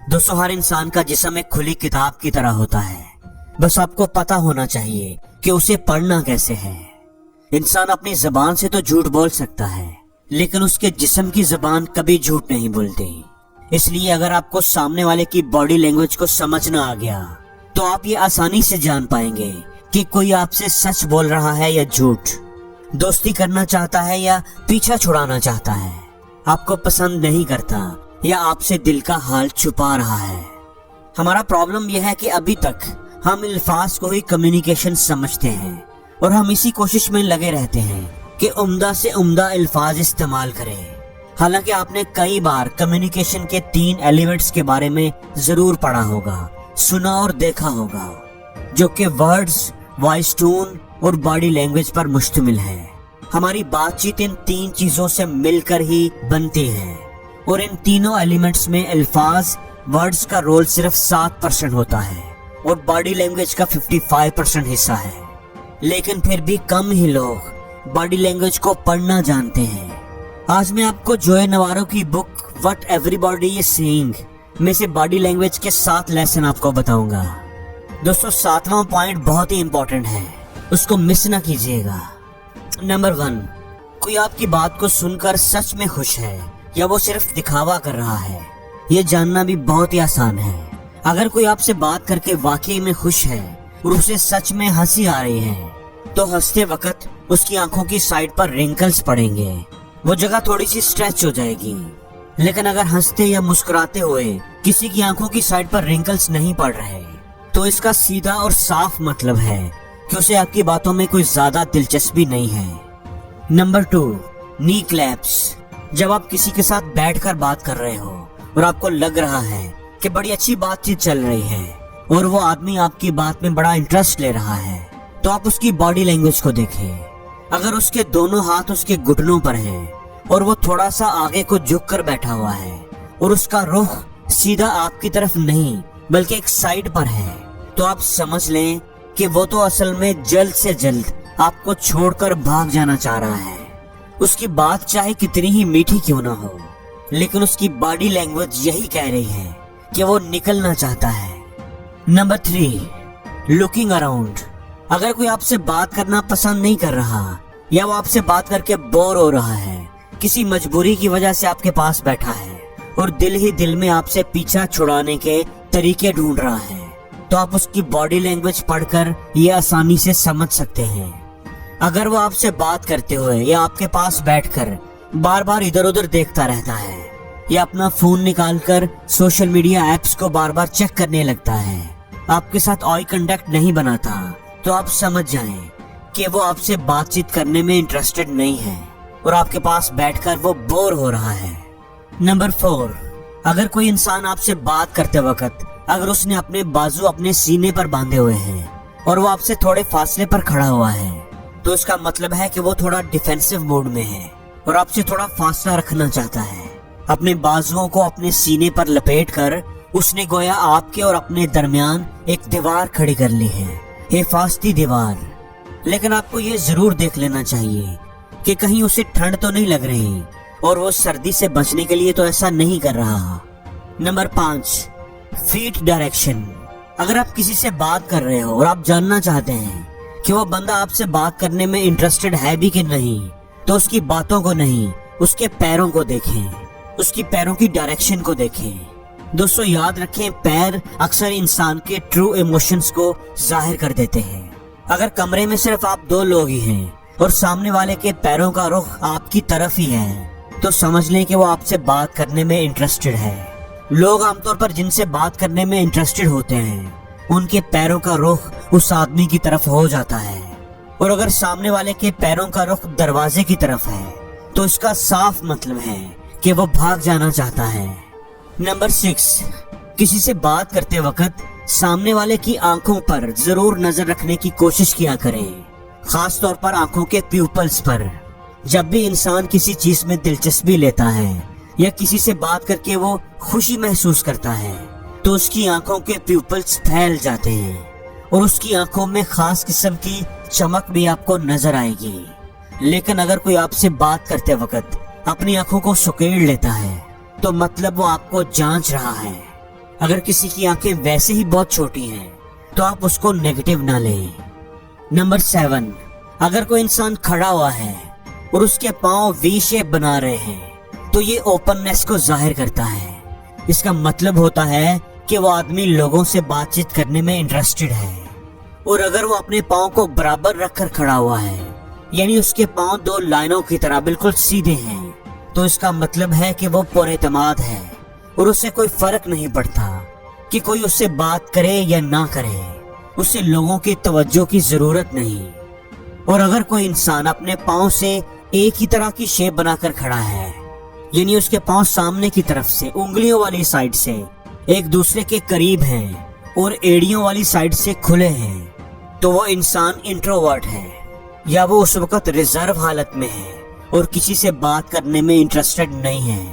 दोस्तों, हर इंसान का जिस्म एक खुली किताब की तरह होता है। बस आपको पता होना चाहिए कि उसे पढ़ना कैसे है। इंसान अपनी जबान से तो झूठ बोल सकता है, लेकिन उसके जिस्म की जबान कभी झूठ नहीं बोलती। इसलिए अगर आपको सामने वाले की बॉडी लैंग्वेज को समझना आ गया तो आप ये आसानी से जान पाएंगे कि कोई आपसे सच बोल रहा है या झूठ, दोस्ती करना चाहता है या पीछा छुड़ाना चाहता है, आपको पसंद नहीं करता या आपसे दिल का हाल छुपा रहा है। हमारा प्रॉब्लम यह है कि अभी तक हम अल्फाज को ही कम्युनिकेशन समझते हैं और हम इसी कोशिश में लगे रहते हैं कि उम्दा से उम्दा अल्फाज इस्तेमाल करें। हालांकि आपने कई बार कम्युनिकेशन के 3 एलिमेंट्स के बारे में जरूर पढ़ा होगा, सुना और देखा होगा, जो कि वर्ड्स, वॉइस टोन और बॉडी लैंग्वेज पर मुश्तमिल है। हमारी बातचीत इन 3 चीजों से मिलकर ही बनती है और इन तीनों एलिमेंट्स में अल्फाज, वर्ड्स का रोल सिर्फ 7% होता है और बॉडी लैंग्वेज का 55% हिस्सा है। लेकिन फिर भी कम ही लोग बॉडी लैंग्वेज को पढ़ना जानते हैं। आज मैं आपको जोए नवारो की book what everybody is saying में से बॉडी लैंग्वेज के 7 लेसन आपको बताऊंगा। दोस्तों, 7वां पॉइंट बहुत ही इंपॉर्टेंट है, उसको मिस ना कीजिएगा। नंबर 1, कोई आपकी बात को सुनकर सच में खुश है या वो सिर्फ दिखावा कर रहा है, ये जानना भी बहुत ही आसान है। अगर कोई आपसे बात करके वाकई में खुश है और उसे सच में हंसी आ रही है, तो हंसते वक्त उसकी आंखों की साइड पर रिंकल्स पड़ेंगे, वो जगह थोड़ी सी स्ट्रेच हो जाएगी। लेकिन अगर हंसते या मुस्कुराते हुए किसी की आंखों की साइड पर रिंकल्स नहीं पड़ रहे, तो इसका सीधा और साफ मतलब है कि उसे आपकी बातों में कोई ज्यादा दिलचस्पी नहीं है। नंबर 2, नी क्लैप्स। जब आप किसी के साथ बैठकर बात कर रहे हो और आपको लग रहा है कि बड़ी अच्छी बातचीत चल रही है और वो आदमी आपकी बात में बड़ा इंटरेस्ट ले रहा है, तो आप उसकी बॉडी लैंग्वेज को देखें। अगर उसके दोनों हाथ उसके घुटनों पर हैं और वो थोड़ा सा आगे को झुक कर बैठा हुआ है और उसका रुख सीधा आपकी तरफ नहीं बल्कि एक साइड पर है, तो आप समझ लें कि वो तो असल में जल्द से जल्द आपको छोड़कर भाग जाना चाह रहा है। उसकी बात चाहे कितनी ही मीठी क्यों ना हो, लेकिन उसकी बॉडी लैंग्वेज यही कह रही है कि वो निकलना चाहता है। Number 3, looking around. अगर कोई आपसे बात करना पसंद नहीं कर रहा या वो आपसे बात करके बोर हो रहा है, किसी मजबूरी की वजह से आपके पास बैठा है और दिल ही दिल में आपसे पीछा छुड़ाने के तरीके ढूंढ रहा है, तो आप उसकी बॉडी लैंग्वेज पढ़कर ये आसानी से समझ सकते हैं। अगर वो आपसे बात करते हुए या आपके पास बैठकर बार बार इधर उधर देखता रहता है या अपना फोन निकालकर सोशल मीडिया एप्स को बार बार चेक करने लगता है, आपके साथ आई कांटेक्ट नहीं बनाता, तो आप समझ जाएं कि वो आपसे बातचीत करने में इंटरेस्टेड नहीं है और आपके पास बैठकर वो बोर हो रहा है। नंबर 4, अगर कोई इंसान आपसे बात करते वक्त अगर उसने अपने बाजू अपने सीने पर बांधे हुए हैं और वो आपसे थोड़े फासले पर खड़ा हुआ है, तो इसका मतलब है कि वो थोड़ा डिफेंसिव मोड में है और आपसे थोड़ा फासला रखना चाहता है। अपने बाजुओं को अपने सीने पर लपेटकर उसने गोया आपके और अपने दरमियान एक दीवार खड़ी कर ली है, हिफाजती दीवार। लेकिन आपको ये जरूर देख लेना चाहिए कि कहीं उसे ठंड तो नहीं लग रही और वो सर्दी से बचने के लिए तो ऐसा नहीं कर रहा। Number 5, feet direction. अगर आप किसी से बात कर रहे हो और आप जानना चाहते हैं कि वो बंदा आपसे बात करने में इंटरेस्टेड है भी कि नहीं, तो उसकी बातों को नहीं, उसके पैरों को देखें, उसकी पैरों की डायरेक्शन को देखें। दोस्तों, याद रखें, पैर अक्सर इंसान के ट्रू इमोशंस को जाहिर कर देते हैं। अगर कमरे में सिर्फ आप 2 लोग ही हैं और सामने वाले के पैरों का रुख आपकी तरफ ही है, तो समझ लें कि वो आपसे बात करने में इंटरेस्टेड है। लोग आमतौर पर जिनसे बात करने में इंटरेस्टेड होते हैं, उनके पैरों का रुख उस आदमी की तरफ हो जाता है, और अगर सामने वाले के पैरों का रुख दरवाजे की तरफ है, तो इसका साफ मतलब है कि वो भाग जाना चाहता है। नंबर 6, किसी से बात करते वक्त सामने वाले की आंखों पर जरूर नजर रखने की कोशिश किया करें, खास तौर पर आंखों के प्यूपल्स पर। जब भी इंसान किसी चीज में दिलचस्पी लेता है या किसी से बात करके वो खुशी महसूस करता है, तो उसकी आंखों के प्यूपल्स फैल जाते हैं और उसकी आंखों में खास किस्म की चमक भी आपको नजर आएगी। लेकिन अगर कोई आपसे बात करते वक्त अपनी आंखों को सुकेड़ लेता है, तो मतलब वो आपको जांच रहा है। اگر کسی کی آنکھیں ویسے ہی بہت چھوٹی ہیں تو آپ اس کو نیگیٹو نہ لیں۔ نمبر 7، اگر کوئی انسان کھڑا ہوا ہے اور اس کے پاؤں وی شیپ بنا رہے ہیں تو یہ اوپننس کو ظاہر کرتا ہے۔ اس کا مطلب ہوتا ہے کہ وہ آدمی لوگوں سے بات چیت کرنے میں انٹرسٹڈ ہے۔ اور اگر وہ اپنے پاؤں کو برابر رکھ کر کھڑا ہوا ہے، یعنی اس کے پاؤں 2 لائنوں کی طرح بالکل سیدھے ہیں، تو اس کا مطلب ہے کہ وہ پر اعتماد ہے اور اسے کوئی فرق نہیں پڑتا کہ کوئی اس سے بات کرے یا نہ کرے، اسے لوگوں کی توجہ کی ضرورت نہیں۔ اور اگر کوئی انسان اپنے پاؤں سے ایک ہی طرح کی شیپ بنا کر کھڑا ہے، یعنی اس کے پاؤں سامنے کی طرف سے انگلیوں والی سائڈ سے ایک دوسرے کے قریب ہیں اور ایڑیوں والی سائڈ سے کھلے ہیں، تو وہ انسان انٹروورٹ ہے، یا وہ اس وقت ریزرو حالت میں ہے اور کسی سے بات کرنے میں انٹرسٹڈ نہیں ہے۔